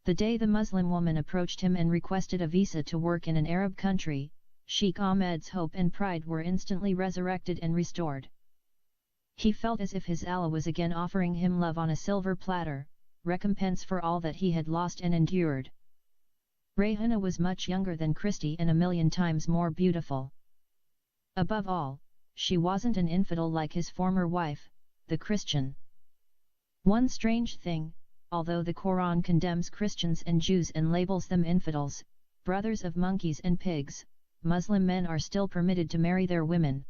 The day the Muslim woman approached him and requested a visa to work in an Arab country, Sheikh Ahmed's hope and pride were instantly resurrected and restored. He felt as if his Allah was again offering him love on a silver platter, recompense for all that he had lost and endured. Rayhana was much younger than Christy and 1,000,000 times more beautiful. Above all, she wasn't an infidel like his former wife, the Christian. One strange thing, although the Quran condemns Christians and Jews and labels them infidels, brothers of monkeys and pigs, Muslim men are still permitted to marry their women.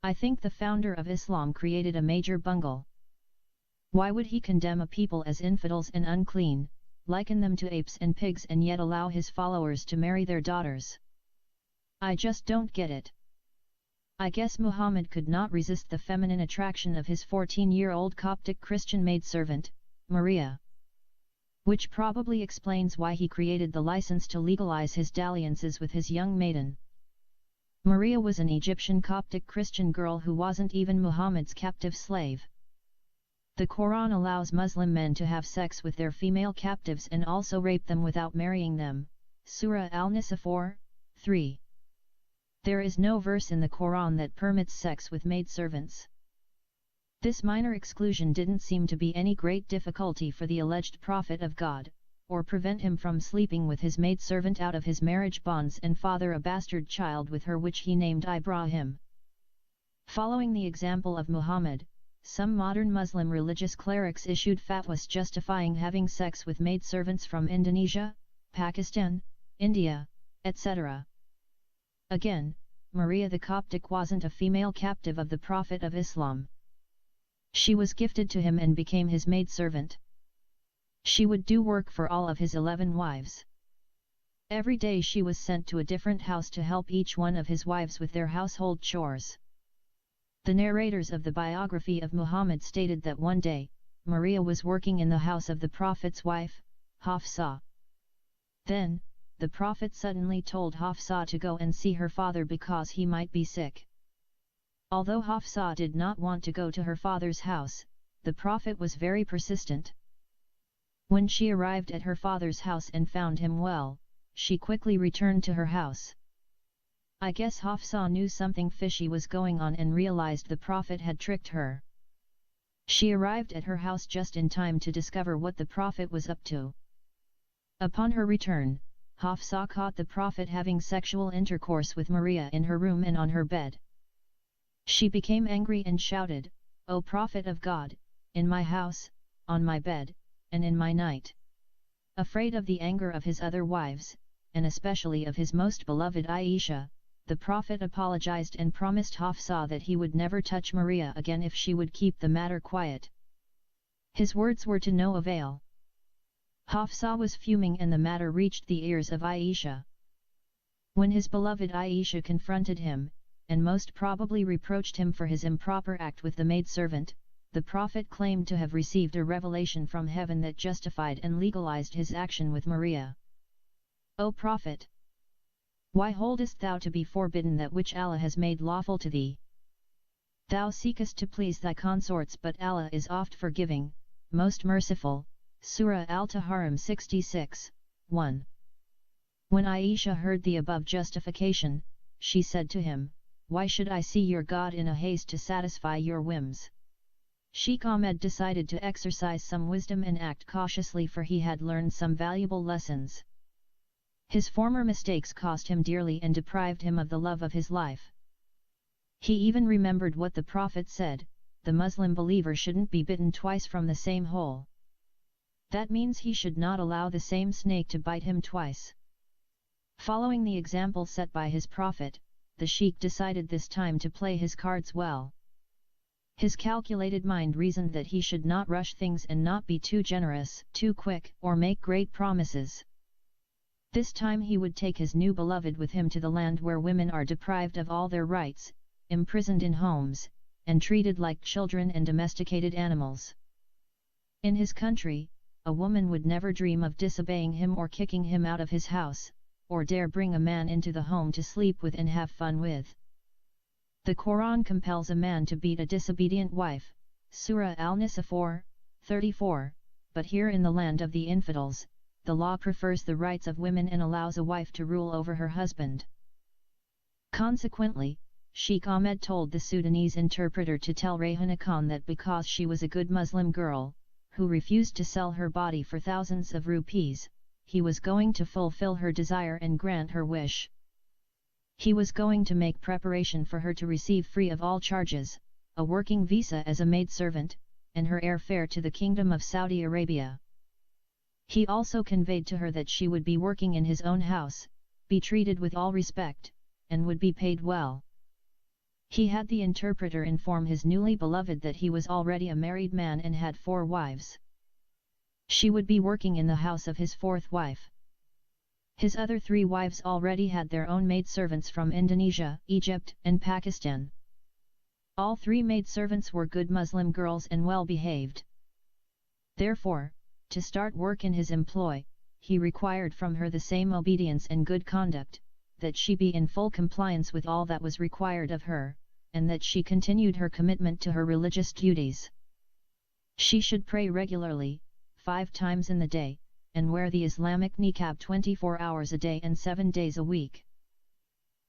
I think the founder of Islam created a major bungle. Why would he condemn a people as infidels and unclean, liken them to apes and pigs and yet allow his followers to marry their daughters? I just don't get it. I guess Muhammad could not resist the feminine attraction of his 14-year-old Coptic Christian maidservant, Maria. Which probably explains why he created the license to legalize his dalliances with his young maiden. Maria was an Egyptian Coptic Christian girl who wasn't even Muhammad's captive slave. The Quran allows Muslim men to have sex with their female captives and also rape them without marrying them, Surah Al-Nisa 4:3. There is no verse in the Quran that permits sex with maidservants. This minor exclusion didn't seem to be any great difficulty for the alleged prophet of God, or prevent him from sleeping with his maidservant out of his marriage bonds and father a bastard child with her which he named Ibrahim. Following the example of Muhammad, some modern Muslim religious clerics issued fatwas justifying having sex with maidservants from Indonesia, Pakistan, India, etc. Again, Maria the Coptic wasn't a female captive of the Prophet of Islam. She was gifted to him and became his maidservant. She would do work for all of his 11 wives. Every day she was sent to a different house to help each one of his wives with their household chores. The narrators of the biography of Muhammad stated that one day, Maria was working in the house of the Prophet's wife, Hafsa. Then, the Prophet suddenly told Hafsa to go and see her father because he might be sick. Although Hafsa did not want to go to her father's house, the Prophet was very persistent. When she arrived at her father's house and found him well, she quickly returned to her house. I guess Hafsa knew something fishy was going on and realized the Prophet had tricked her. She arrived at her house just in time to discover what the Prophet was up to. Upon her return, Hafsa caught the Prophet having sexual intercourse with Maria in her room and on her bed. She became angry and shouted, "O Prophet of God, in my house, on my bed, and in my night." Afraid of the anger of his other wives, and especially of his most beloved Aisha, the Prophet apologized and promised Hafsa that he would never touch Maria again if she would keep the matter quiet. His words were to no avail. Hafsa was fuming and the matter reached the ears of Aisha. When his beloved Aisha confronted him, and most probably reproached him for his improper act with the maidservant, the Prophet claimed to have received a revelation from heaven that justified and legalized his action with Maria. O Prophet! Why holdest thou to be forbidden that which Allah has made lawful to thee? Thou seekest to please thy consorts, but Allah is oft forgiving, most merciful. Surah Al-Tahrim 66:1. When Aisha heard the above justification, she said to him, "Why should I see your God in a haste to satisfy your whims?" Sheikh Ahmed decided to exercise some wisdom and act cautiously, for he had learned some valuable lessons. His former mistakes cost him dearly and deprived him of the love of his life. He even remembered what the Prophet said, the Muslim believer shouldn't be bitten twice from the same hole. That means he should not allow the same snake to bite him twice. Following the example set by his Prophet, the Sheikh decided this time to play his cards well. His calculated mind reasoned that he should not rush things and not be too generous, too quick, or make great promises. This time he would take his new beloved with him to the land where women are deprived of all their rights, imprisoned in homes, and treated like children and domesticated animals. In his country, a woman would never dream of disobeying him or kicking him out of his house, or dare bring a man into the home to sleep with and have fun with. The Quran compels a man to beat a disobedient wife, Surah Al-Nisa 4:34, but here in the land of the infidels, the law prefers the rights of women and allows a wife to rule over her husband. Consequently, Sheikh Ahmed told the Sudanese interpreter to tell Rayhana Khan that because she was a good Muslim girl, who refused to sell her body for thousands of rupees, he was going to fulfill her desire and grant her wish. He was going to make preparation for her to receive free of all charges, a working visa as a maidservant, and her airfare to the Kingdom of Saudi Arabia. He also conveyed to her that she would be working in his own house, be treated with all respect, and would be paid well. He had the interpreter inform his newly beloved that he was already a married man and had 4 wives. She would be working in the house of his 4th wife. His other 3 wives already had their own maidservants from Indonesia, Egypt, and Pakistan. All 3 maidservants were good Muslim girls and well behaved. Therefore, to start work in his employ, he required from her the same obedience and good conduct, that she be in full compliance with all that was required of her, and that she continued her commitment to her religious duties. She should pray regularly, 5 times in the day, and wear the Islamic niqab 24 hours a day and 7 days a week.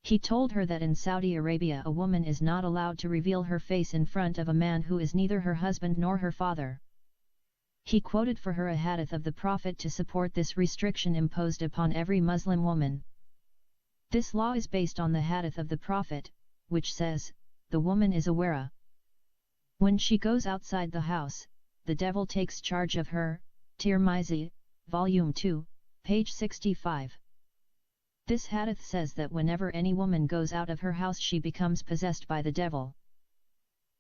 He told her that in Saudi Arabia a woman is not allowed to reveal her face in front of a man who is neither her husband nor her father. He quoted for her a hadith of the Prophet to support this restriction imposed upon every Muslim woman. This law is based on the hadith of the Prophet, which says, "The woman is a wara. When she goes outside the house, the devil takes charge of her." Tirmizi, Volume 2, page 65. This hadith says that whenever any woman goes out of her house she becomes possessed by the devil.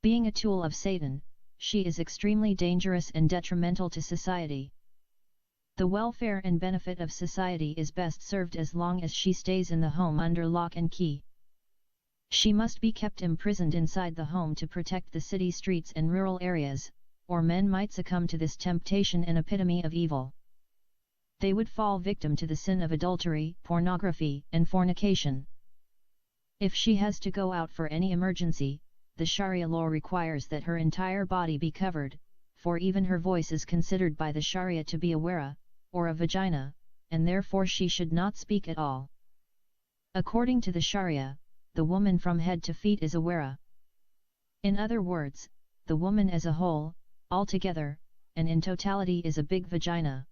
Being a tool of Satan, she is extremely dangerous and detrimental to society. The welfare and benefit of society is best served as long as she stays in the home under lock and key. She must be kept imprisoned inside the home to protect the city streets and rural areas, or men might succumb to this temptation and epitome of evil. They would fall victim to the sin of adultery, pornography, and fornication. If she has to go out for any emergency, the Sharia law requires that her entire body be covered, for even her voice is considered by the Sharia to be a wara, or a vagina, and therefore she should not speak at all. According to the Sharia, the woman from head to feet is a wara. In other words, the woman as a whole, altogether, and in totality is a big vagina.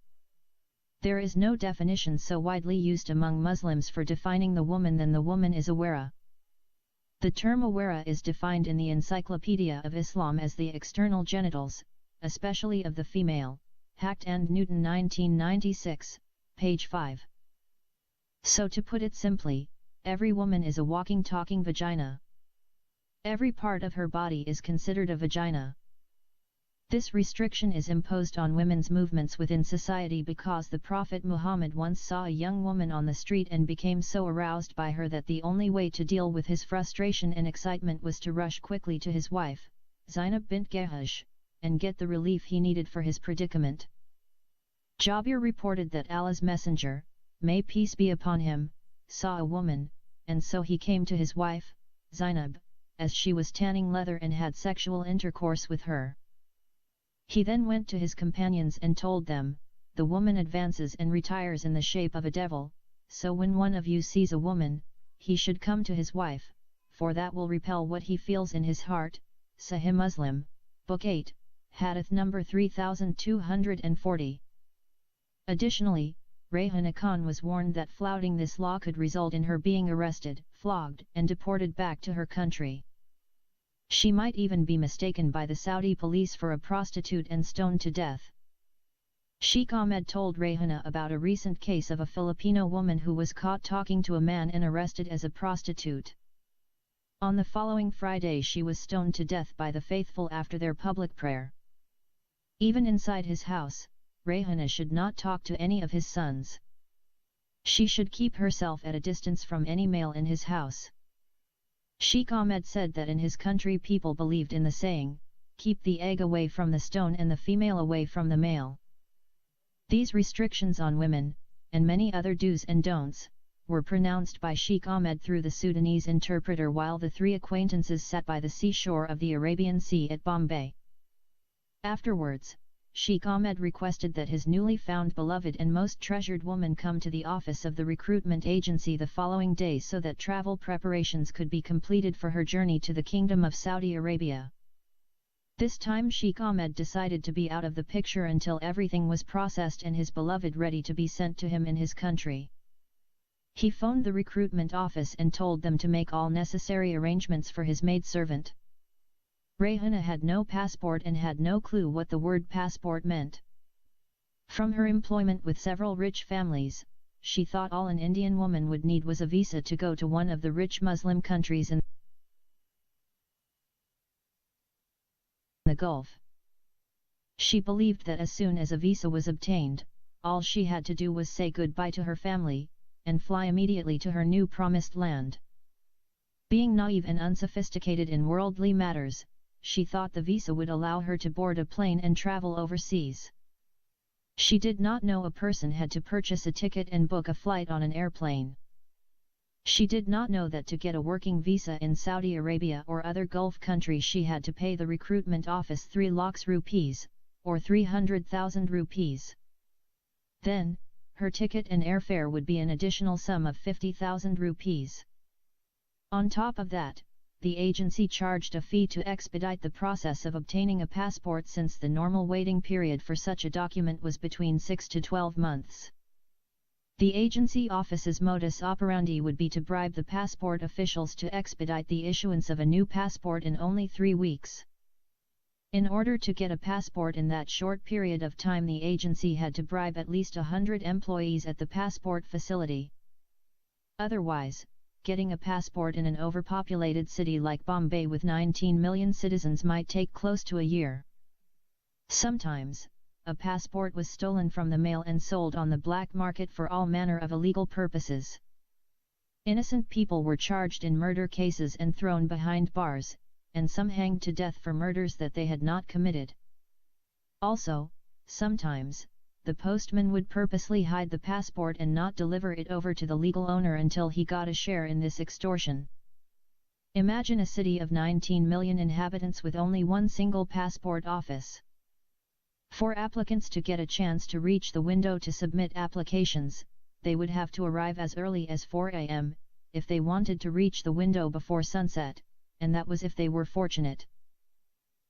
There is no definition so widely used among Muslims for defining the woman than the woman is a wara. The term awara is defined in the Encyclopedia of Islam as the external genitals, especially of the female, Hacked and Newton 1996, page 5. So to put it simply, every woman is a walking talking vagina. Every part of her body is considered a vagina. This restriction is imposed on women's movements within society because the Prophet Muhammad once saw a young woman on the street and became so aroused by her that the only way to deal with his frustration and excitement was to rush quickly to his wife, Zainab bint Jahash, and get the relief he needed for his predicament. Jabir reported that Allah's Messenger, may peace be upon him, saw a woman, and so he came to his wife, Zainab, as she was tanning leather and had sexual intercourse with her. He then went to his companions and told them, "The woman advances and retires in the shape of a devil, so when one of you sees a woman, he should come to his wife, for that will repel what he feels in his heart." Sahih Muslim, Book 8, Hadith number 3240. Additionally, Rayhana Khan was warned that flouting this law could result in her being arrested, flogged, and deported back to her country. She might even be mistaken by the Saudi police for a prostitute and stoned to death. Sheikh Ahmed told Rayhana about a recent case of a Filipino woman who was caught talking to a man and arrested as a prostitute. On the following Friday she was stoned to death by the faithful after their public prayer. Even inside his house, Rayhana should not talk to any of his sons. She should keep herself at a distance from any male in his house. Sheikh Ahmed said that in his country people believed in the saying, "Keep the egg away from the stone and the female away from the male." These restrictions on women, and many other do's and don'ts, were pronounced by Sheikh Ahmed through the Sudanese interpreter while the 3 acquaintances sat by the seashore of the Arabian Sea at Bombay. Afterwards, Sheikh Ahmed requested that his newly found beloved and most treasured woman come to the office of the recruitment agency the following day so that travel preparations could be completed for her journey to the Kingdom of Saudi Arabia. This time Sheikh Ahmed decided to be out of the picture until everything was processed and his beloved ready to be sent to him in his country. He phoned the recruitment office and told them to make all necessary arrangements for his maidservant. Rayhana had no passport and had no clue what the word passport meant. From her employment with several rich families, she thought all an Indian woman would need was a visa to go to one of the rich Muslim countries in the Gulf. She believed that as soon as a visa was obtained, all she had to do was say goodbye to her family, and fly immediately to her new promised land. Being naive and unsophisticated in worldly matters, she thought the visa would allow her to board a plane and travel overseas. She did not know a person had to purchase a ticket and book a flight on an airplane. She did not know that to get a working visa in Saudi Arabia or other Gulf countries she had to pay the recruitment office 3 lakhs rupees, or 300,000 rupees. Then, her ticket and airfare would be an additional sum of 50,000 rupees. On top of that, the agency charged a fee to expedite the process of obtaining a passport since the normal waiting period for such a document was between 6 to 12 months. The agency office's modus operandi would be to bribe the passport officials to expedite the issuance of a new passport in only 3 weeks. In order to get a passport in that short period of time, the agency had to bribe at least 100 employees at the passport facility. Otherwise, getting a passport in an overpopulated city like Bombay with 19 million citizens might take close to a year. Sometimes, a passport was stolen from the mail and sold on the black market for all manner of illegal purposes. Innocent people were charged in murder cases and thrown behind bars, and some hanged to death for murders that they had not committed. Also, sometimes, the postman would purposely hide the passport and not deliver it over to the legal owner until he got a share in this extortion. Imagine a city of 19 million inhabitants with only one single passport office. For applicants to get a chance to reach the window to submit applications, they would have to arrive as early as 4 a.m., if they wanted to reach the window before sunset, and that was if they were fortunate.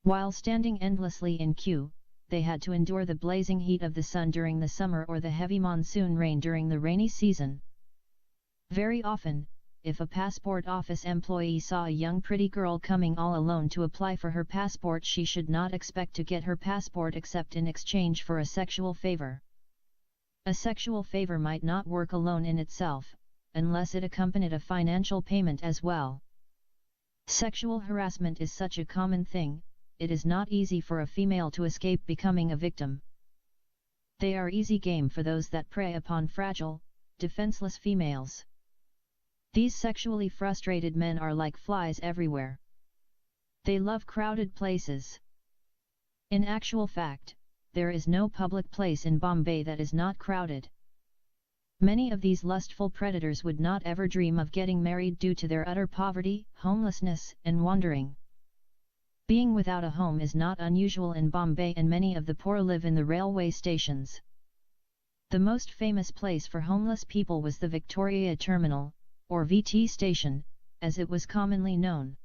While standing endlessly in queue, they had to endure the blazing heat of the sun during the summer or the heavy monsoon rain during the rainy season. Very often, if a passport office employee saw a young pretty girl coming all alone to apply for her passport, she should not expect to get her passport except in exchange for a sexual favor. A sexual favor might not work alone in itself, unless it accompanied a financial payment as well. Sexual harassment is such a common thing, it is not easy for a female to escape becoming a victim. They are easy game for those that prey upon fragile, defenseless females. These sexually frustrated men are like flies everywhere. They love crowded places. In actual fact, there is no public place in Bombay that is not crowded. Many of these lustful predators would not ever dream of getting married due to their utter poverty, homelessness, and wandering. Being without a home is not unusual in Bombay, and many of the poor live in the railway stations. The most famous place for homeless people was the Victoria Terminal, or VT station, as it was commonly known.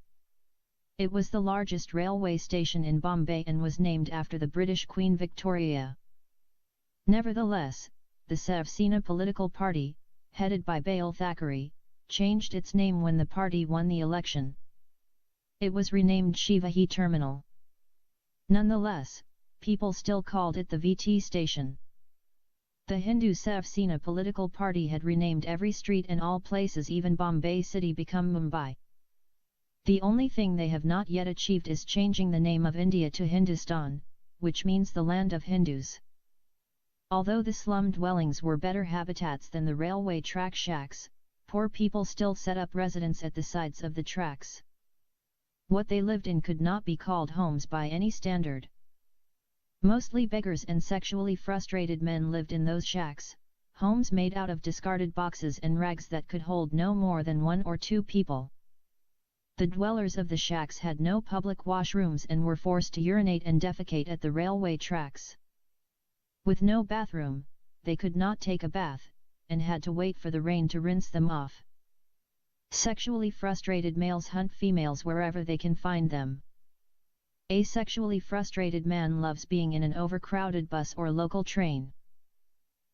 It was the largest railway station in Bombay and was named after the British Queen Victoria. Nevertheless, the Shiv Sena political party, headed by Bale Thackeray, changed its name when the party won the election. It was renamed Shivaji Terminal. Nonetheless, people still called it the VT station. The Hindu Shiv Sena political party had renamed every street and all places, even Bombay city become Mumbai. The only thing they have not yet achieved is changing the name of India to Hindustan, which means the land of Hindus. Although the slum dwellings were better habitats than the railway track shacks, poor people still set up residence at the sides of the tracks. What they lived in could not be called homes by any standard. Mostly beggars and sexually frustrated men lived in those shacks, homes made out of discarded boxes and rags that could hold no more than 1 or 2 people. The dwellers of the shacks had no public washrooms and were forced to urinate and defecate at the railway tracks. With no bathroom, they could not take a bath, and had to wait for the rain to rinse them off. Sexually frustrated males hunt females wherever they can find them. A sexually frustrated man loves being in an overcrowded bus or local train.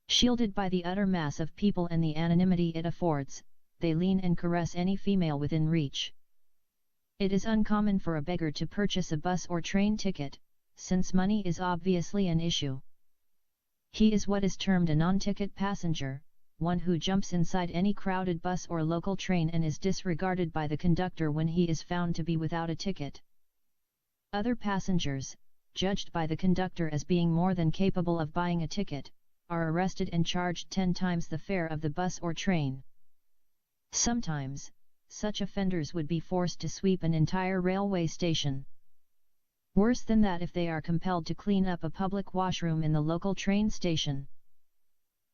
Shielded by the utter mass of people and the anonymity it affords, they lean and caress any female within reach. It is uncommon for a beggar to purchase a bus or train ticket, since money is obviously an issue. He is what is termed a non-ticket passenger, one who jumps inside any crowded bus or local train and is disregarded by the conductor when he is found to be without a ticket. Other passengers, judged by the conductor as being more than capable of buying a ticket, are arrested and charged 10 times the fare of the bus or train. Sometimes, such offenders would be forced to sweep an entire railway station. Worse than that if they are compelled to clean up a public washroom in the local train station.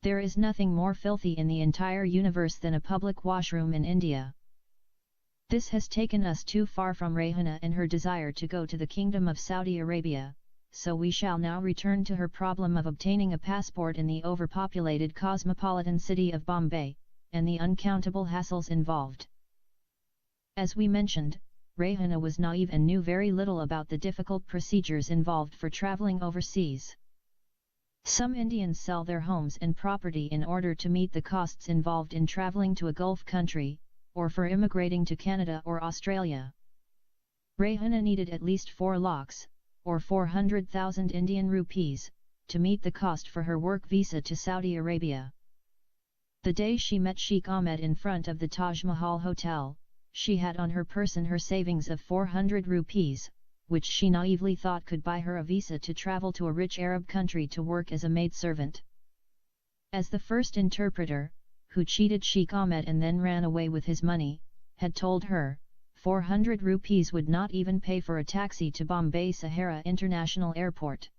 There is nothing more filthy in the entire universe than a public washroom in India. This has taken us too far from Rehana and her desire to go to the Kingdom of Saudi Arabia, so we shall now return to her problem of obtaining a passport in the overpopulated cosmopolitan city of Bombay, and the uncountable hassles involved. As we mentioned, Rehana was naive and knew very little about the difficult procedures involved for traveling overseas. Some Indians sell their homes and property in order to meet the costs involved in traveling to a Gulf country, or for immigrating to Canada or Australia. Rehana needed at least 4 lakhs, or 400,000 Indian rupees, to meet the cost for her work visa to Saudi Arabia. The day she met Sheikh Ahmed in front of the Taj Mahal Hotel, she had on her person her savings of 400 rupees, which she naively thought could buy her a visa to travel to a rich Arab country to work as a maidservant. As the first interpreter, who cheated Sheikh Ahmed and then ran away with his money, had told her, 400 rupees would not even pay for a taxi to Bombay Sahara International Airport.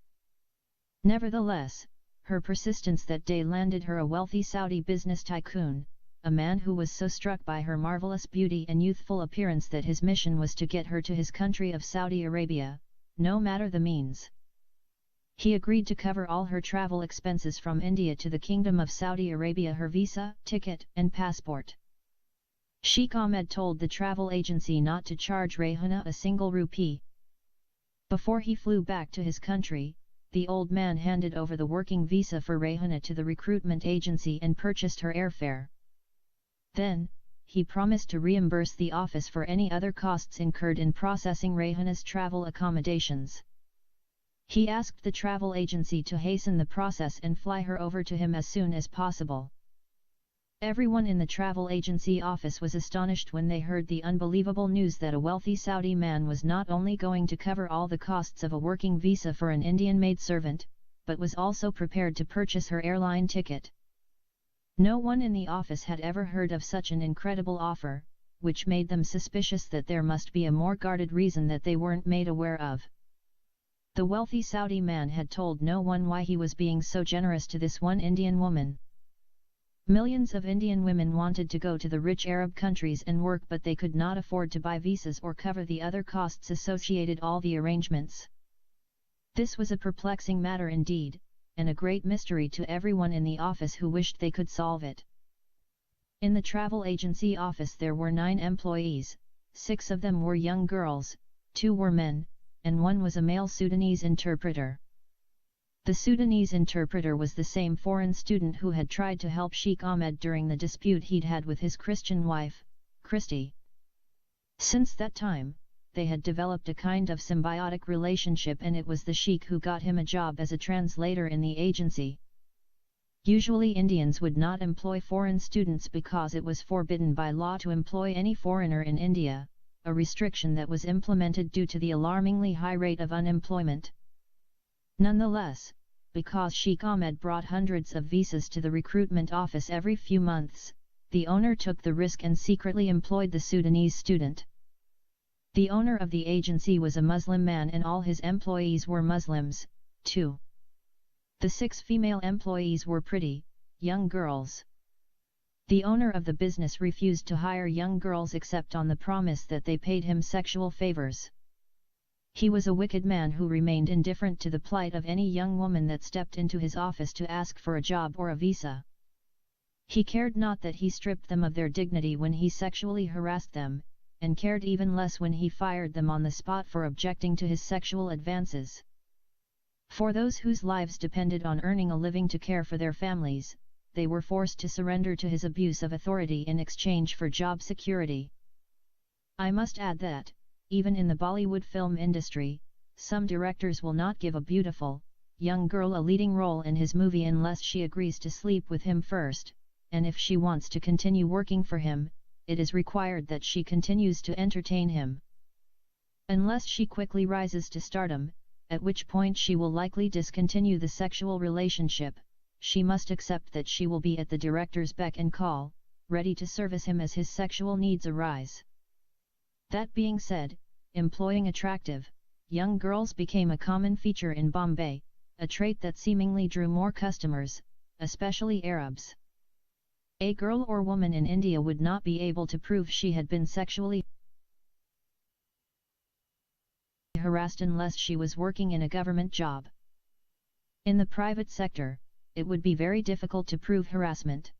Nevertheless, her persistence that day landed her a wealthy Saudi business tycoon, a man who was so struck by her marvelous beauty and youthful appearance that his mission was to get her to his country of Saudi Arabia, no matter the means. He agreed to cover all her travel expenses from India to the Kingdom of Saudi Arabia, her visa, ticket, and passport. Sheikh Ahmed told the travel agency not to charge Rehana a single rupee. Before he flew back to his country, the old man handed over the working visa for Rehana to the recruitment agency and purchased her airfare. Then, he promised to reimburse the office for any other costs incurred in processing Rehana's travel accommodations. He asked the travel agency to hasten the process and fly her over to him as soon as possible. Everyone in the travel agency office was astonished when they heard the unbelievable news that a wealthy Saudi man was not only going to cover all the costs of a working visa for an Indian maidservant, but was also prepared to purchase her airline ticket. No one in the office had ever heard of such an incredible offer, which made them suspicious that there must be a more guarded reason that they weren't made aware of. The wealthy Saudi man had told no one why he was being so generous to this one Indian woman. Millions of Indian women wanted to go to the rich Arab countries and work, but they could not afford to buy visas or cover the other costs associated all the arrangements. This was a perplexing matter indeed, and a great mystery to everyone in the office who wished they could solve it. In the travel agency office there were 9 employees, 6 of them were young girls, 2 were men, and 1 was a male Sudanese interpreter. The Sudanese interpreter was the same foreign student who had tried to help Sheikh Ahmed during the dispute he'd had with his Christian wife, Christy. Since that time, they had developed a kind of symbiotic relationship, and it was the Sheikh who got him a job as a translator in the agency. Usually Indians would not employ foreign students because it was forbidden by law to employ any foreigner in India, a restriction that was implemented due to the alarmingly high rate of unemployment. Nonetheless, because Sheikh Ahmed brought hundreds of visas to the recruitment office every few months, the owner took the risk and secretly employed the Sudanese student. The owner of the agency was a Muslim man and all his employees were Muslims, too. The 6 female employees were pretty, young girls. The owner of the business refused to hire young girls except on the promise that they paid him sexual favors. He was a wicked man who remained indifferent to the plight of any young woman that stepped into his office to ask for a job or a visa. He cared not that he stripped them of their dignity when he sexually harassed them, and cared even less when he fired them on the spot for objecting to his sexual advances. For those whose lives depended on earning a living to care for their families, they were forced to surrender to his abuse of authority in exchange for job security. I must add that, even in the Bollywood film industry, some directors will not give a beautiful, young girl a leading role in his movie unless she agrees to sleep with him first, and if she wants to continue working for him, it is required that she continues to entertain him. Unless she quickly rises to stardom, at which point she will likely discontinue the sexual relationship, she must accept that she will be at the director's beck and call, ready to service him as his sexual needs arise. That being said, employing attractive, young girls became a common feature in Bombay, a trait that seemingly drew more customers, especially Arabs. A girl or woman in India would not be able to prove she had been sexually harassed unless she was working in a government job. In the private sector, it would be very difficult to prove harassment.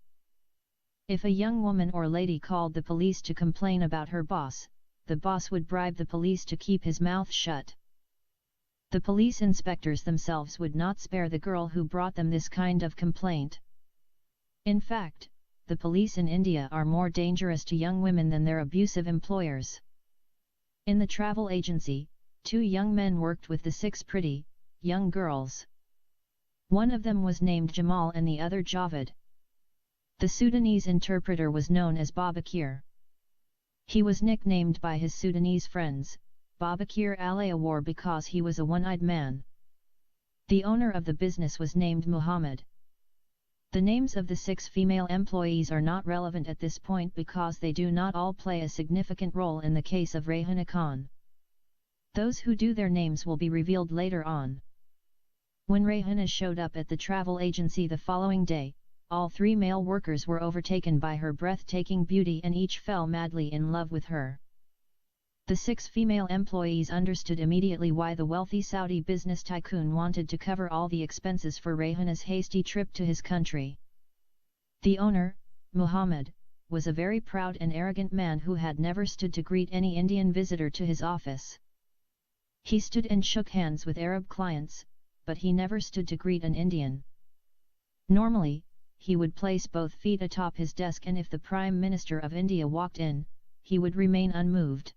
If a young woman or lady called the police to complain about her boss, the boss would bribe the police to keep his mouth shut. The police inspectors themselves would not spare the girl who brought them this kind of complaint. In fact, the police in India are more dangerous to young women than their abusive employers. In the travel agency, 2 young men worked with the 6 pretty, young girls. One of them was named Jamal and the other Javed. The Sudanese interpreter was known as Babakir. He was nicknamed by his Sudanese friends, Babakir al-Awar, because he was a one-eyed man. The owner of the business was named Muhammad. The names of the 6 female employees are not relevant at this point because they do not all play a significant role in the case of Rehana Khan. Those who do, their names will be revealed later on. When Rehana showed up at the travel agency the following day, all 3 male workers were overtaken by her breathtaking beauty and each fell madly in love with her. The 6 female employees understood immediately why the wealthy Saudi business tycoon wanted to cover all the expenses for Rehana's hasty trip to his country. The owner, Muhammad, was a very proud and arrogant man who had never stood to greet any Indian visitor to his office. He stood and shook hands with Arab clients, but he never stood to greet an Indian. Normally, he would place both feet atop his desk, and if the Prime Minister of India walked in, he would remain unmoved.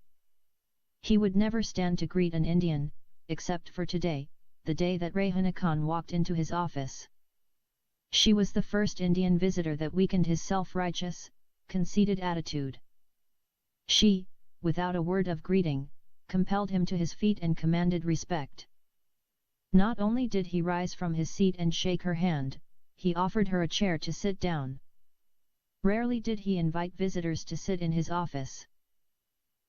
He would never stand to greet an Indian, except for today, the day that Rehana Khan walked into his office. She was the first Indian visitor that weakened his self-righteous, conceited attitude. She, without a word of greeting, compelled him to his feet and commanded respect. Not only did he rise from his seat and shake her hand, he offered her a chair to sit down. Rarely did he invite visitors to sit in his office.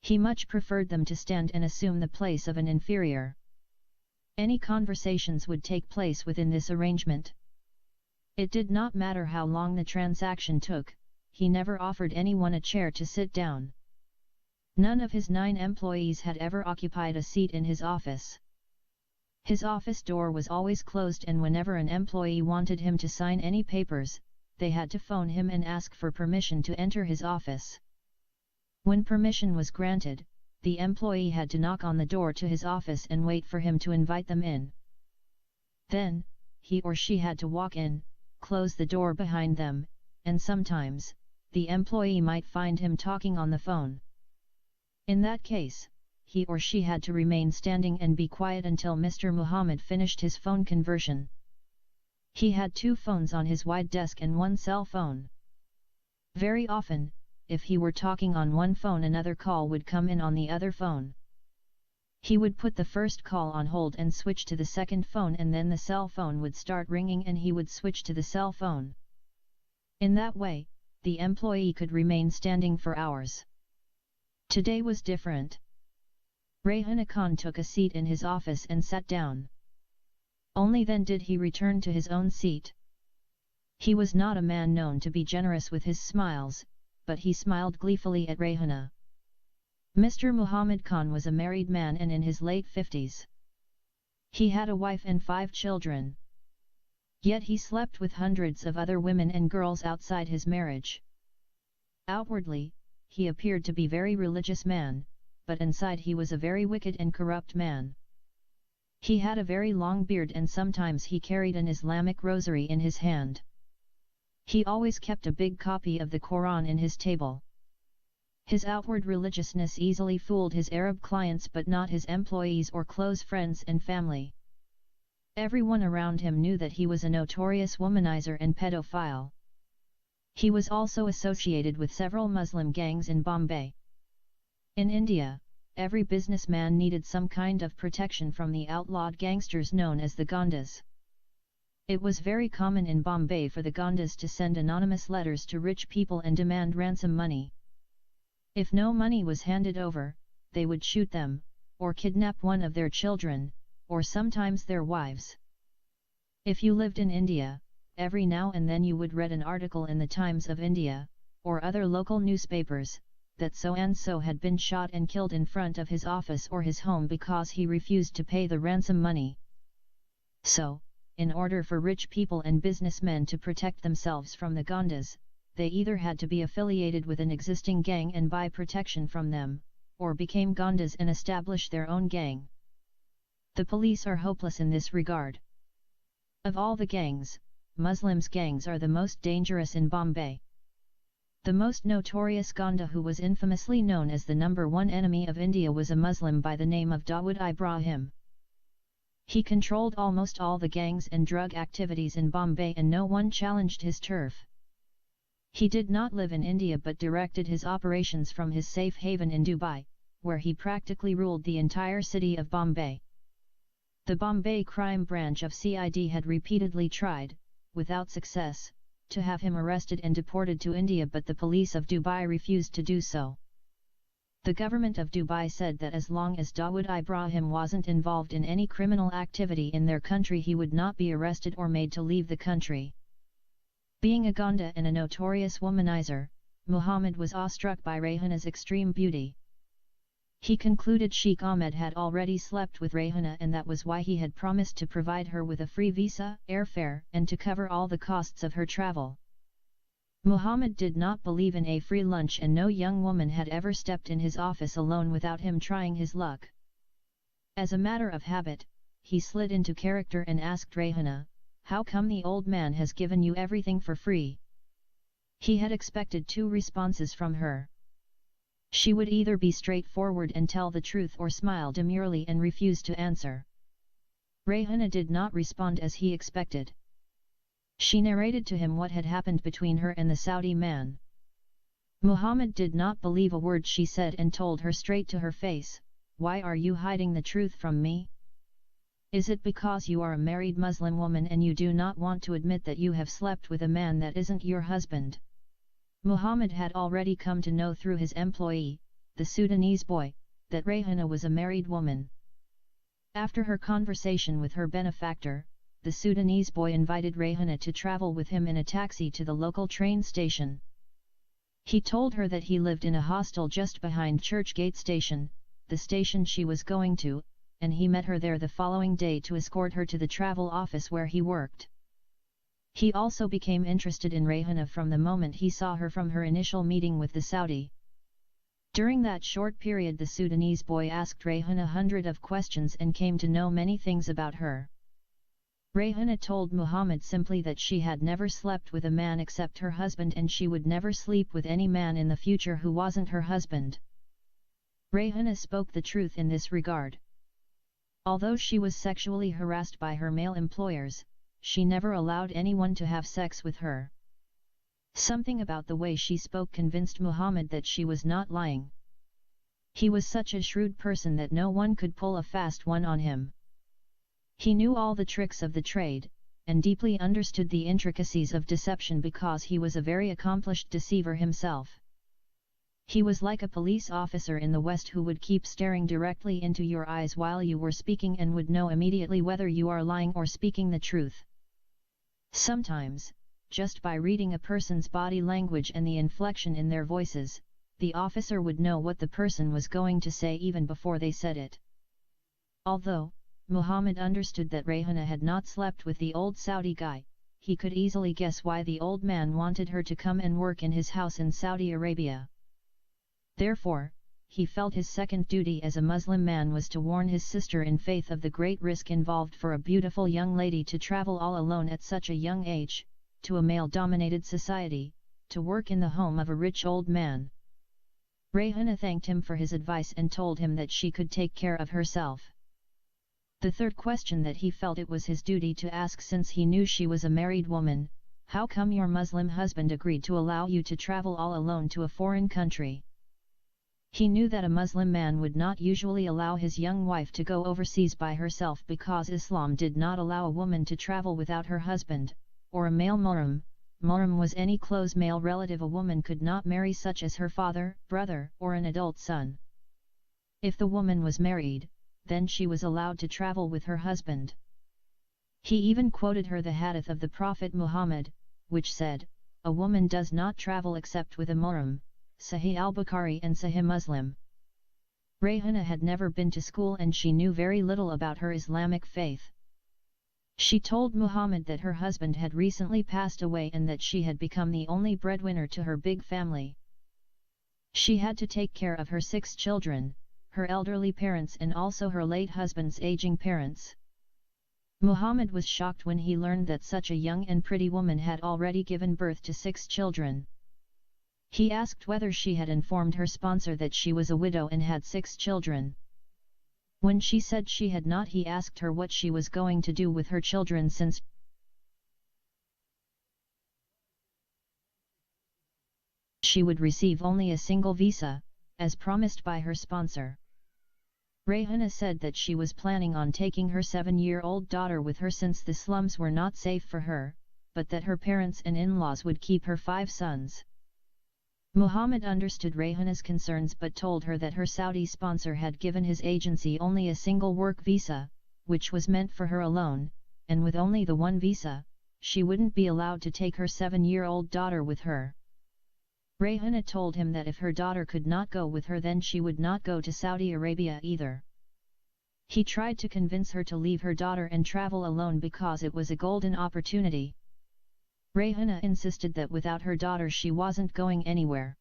He much preferred them to stand and assume the place of an inferior. Any conversations would take place within this arrangement. It did not matter how long the transaction took, he never offered anyone a chair to sit down. None of his 9 employees had ever occupied a seat in his office. His office door was always closed, and whenever an employee wanted him to sign any papers, they had to phone him and ask for permission to enter his office. When permission was granted, the employee had to knock on the door to his office and wait for him to invite them in. Then, he or she had to walk in, close the door behind them, and sometimes, the employee might find him talking on the phone. In that case, he or she had to remain standing and be quiet until Mr. Muhammad finished his phone conversion. He had 2 phones on his wide desk and 1 cell phone. Very often, if he were talking on one phone, another call would come in on the other phone. He would put the first call on hold and switch to the second phone, and then the cell phone would start ringing and he would switch to the cell phone. In that way, the employee could remain standing for hours. Today was different. Rehana Khan took a seat in his office and sat down. Only then did he return to his own seat. He was not a man known to be generous with his smiles, but he smiled gleefully at Rehana. Mr. Muhammad Khan was a married man and in his late 50s. He had a wife and 5 children. Yet he slept with hundreds of other women and girls outside his marriage. Outwardly, he appeared to be a very religious man, but inside he was a very wicked and corrupt man. He had a very long beard and sometimes he carried an Islamic rosary in his hand. He always kept a big copy of the Quran in his table. His outward religiousness easily fooled his Arab clients but not his employees or close friends and family. Everyone around him knew that he was a notorious womanizer and pedophile. He was also associated with several Muslim gangs in Bombay. In India, every businessman needed some kind of protection from the outlawed gangsters known as the Gondas. It was very common in Bombay for the Gondas to send anonymous letters to rich people and demand ransom money. If no money was handed over, they would shoot them, or kidnap one of their children, or sometimes their wives. If you lived in India, every now and then you would read an article in the Times of India, or other local newspapers, that so-and-so had been shot and killed in front of his office or his home because he refused to pay the ransom money. So, in order for rich people and businessmen to protect themselves from the Gondas, they either had to be affiliated with an existing gang and buy protection from them, or became Gondas and establish their own gang. The police are hopeless in this regard. Of all the gangs, Muslims' gangs are the most dangerous in Bombay. The most notorious Gonda who was infamously known as the #1 enemy of India was a Muslim by the name of Dawood Ibrahim. He controlled almost all the gangs and drug activities in Bombay and no one challenged his turf. He did not live in India but directed his operations from his safe haven in Dubai, where he practically ruled the entire city of Bombay. The Bombay Crime Branch of CID had repeatedly tried, without success, to have him arrested and deported to India but the police of Dubai refused to do so. The government of Dubai said that as long as Dawood Ibrahim wasn't involved in any criminal activity in their country he would not be arrested or made to leave the country. Being a Gonda and a notorious womanizer, Muhammad was awestruck by Rayhana's extreme beauty. He concluded Sheikh Ahmed had already slept with Rayhana and that was why he had promised to provide her with a free visa, airfare and to cover all the costs of her travel. Muhammad did not believe in a free lunch and no young woman had ever stepped in his office alone without him trying his luck. As a matter of habit, he slid into character and asked Rayhana, "How come the old man has given you everything for free?" He had expected 2 responses from her. She would either be straightforward and tell the truth or smile demurely and refuse to answer. Rayhana did not respond as he expected. She narrated to him what had happened between her and the Saudi man. Muhammad did not believe a word she said and told her straight to her face, "Why are you hiding the truth from me? Is it because you are a married Muslim woman and you do not want to admit that you have slept with a man that isn't your husband?" Muhammad had already come to know through his employee, the Sudanese boy, that Rayhana was a married woman. After her conversation with her benefactor, the Sudanese boy invited Rayhana to travel with him in a taxi to the local train station. He told her that he lived in a hostel just behind Churchgate Station, the station she was going to, and he met her there the following day to escort her to the travel office where he worked. He also became interested in Rayhana from the moment he saw her from her initial meeting with the Saudi. During that short period the Sudanese boy asked Rayhana 100 of questions and came to know many things about her. Rayhana told Muhammad simply that she had never slept with a man except her husband and she would never sleep with any man in the future who wasn't her husband. Rayhana spoke the truth in this regard. Although she was sexually harassed by her male employers, she never allowed anyone to have sex with her. Something about the way she spoke convinced Muhammad that she was not lying. He was such a shrewd person that no one could pull a fast one on him. He knew all the tricks of the trade, and deeply understood the intricacies of deception because he was a very accomplished deceiver himself. He was like a police officer in the West who would keep staring directly into your eyes while you were speaking and would know immediately whether you are lying or speaking the truth. Sometimes, just by reading a person's body language and the inflection in their voices, the officer would know what the person was going to say even before they said it. Although Muhammad understood that Rayhana had not slept with the old Saudi guy, he could easily guess why the old man wanted her to come and work in his house in Saudi Arabia. Therefore, he felt his second duty as a Muslim man was to warn his sister in faith of the great risk involved for a beautiful young lady to travel all alone at such a young age, to a male-dominated society, to work in the home of a rich old man. Rayhana thanked him for his advice and told him that she could take care of herself. The third question that he felt it was his duty to ask, since he knew she was a married woman: how come your Muslim husband agreed to allow you to travel all alone to a foreign country? He knew that a Muslim man would not usually allow his young wife to go overseas by herself, because Islam did not allow a woman to travel without her husband, or a male mahram. Mahram was any close male relative a woman could not marry, such as her father, brother, or an adult son. If the woman was married, then she was allowed to travel with her husband. He even quoted her the hadith of the Prophet Muhammad, which said, "A woman does not travel except with a mahram," Sahih al-Bukhari and Sahih Muslim. Rayhana had never been to school and she knew very little about her Islamic faith. She told Muhammad that her husband had recently passed away and that she had become the only breadwinner to her big family. She had to take care of her 6 children, her elderly parents and also her late husband's aging parents. Muhammad was shocked when he learned that such a young and pretty woman had already given birth to 6 children. He asked whether she had informed her sponsor that she was a widow and had 6 children. When she said she had not, he asked her what she was going to do with her children, since she would receive only a single visa, as promised by her sponsor. Rayhana said that she was planning on taking her 7-year-old daughter with her, since the slums were not safe for her, but that her parents and in-laws would keep her 5 sons. Muhammad understood Rayhana's concerns but told her that her Saudi sponsor had given his agency only a single work visa, which was meant for her alone, and with only the one visa, she wouldn't be allowed to take her 7-year-old daughter with her. Rayhana told him that if her daughter could not go with her, then she would not go to Saudi Arabia either. He tried to convince her to leave her daughter and travel alone because it was a golden opportunity. Rayhana insisted that without her daughter she wasn't going anywhere.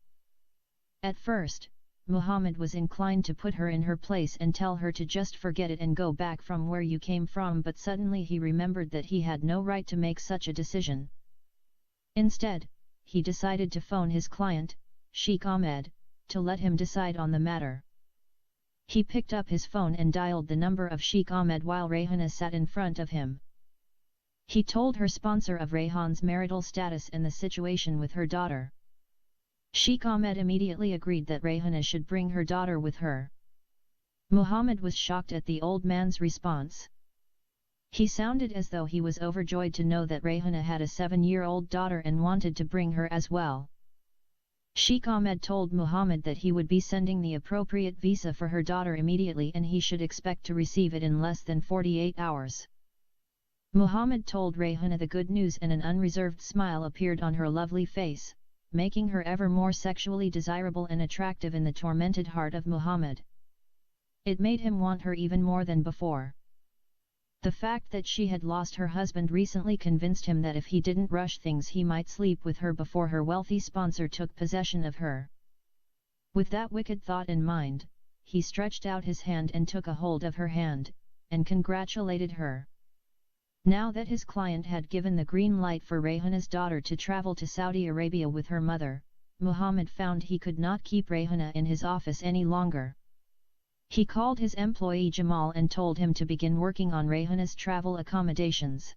At first, Muhammad was inclined to put her in her place and tell her to just forget it and go back from where you came from, but suddenly he remembered that he had no right to make such a decision. Instead, he decided to phone his client, Sheikh Ahmed, to let him decide on the matter. He picked up his phone and dialed the number of Sheikh Ahmed while Rayhana sat in front of him. He told her sponsor of Rayhan's marital status and the situation with her daughter. Sheikh Ahmed immediately agreed that Rayhana should bring her daughter with her. Muhammad was shocked at the old man's response. He sounded as though he was overjoyed to know that Rayhana had a 7-year-old daughter and wanted to bring her as well. Sheikh Ahmed told Muhammad that he would be sending the appropriate visa for her daughter immediately and he should expect to receive it in less than 48 hours. Muhammad told Rayhana the good news and an unreserved smile appeared on her lovely face, making her ever more sexually desirable and attractive in the tormented heart of Muhammad. It made him want her even more than before. The fact that she had lost her husband recently convinced him that if he didn't rush things he might sleep with her before her wealthy sponsor took possession of her. With that wicked thought in mind, he stretched out his hand and took a hold of her hand, and congratulated her. Now that his client had given the green light for Rayhana's daughter to travel to Saudi Arabia with her mother, Muhammad found he could not keep Rayhana in his office any longer. He called his employee Jamal and told him to begin working on Rayhana's travel accommodations.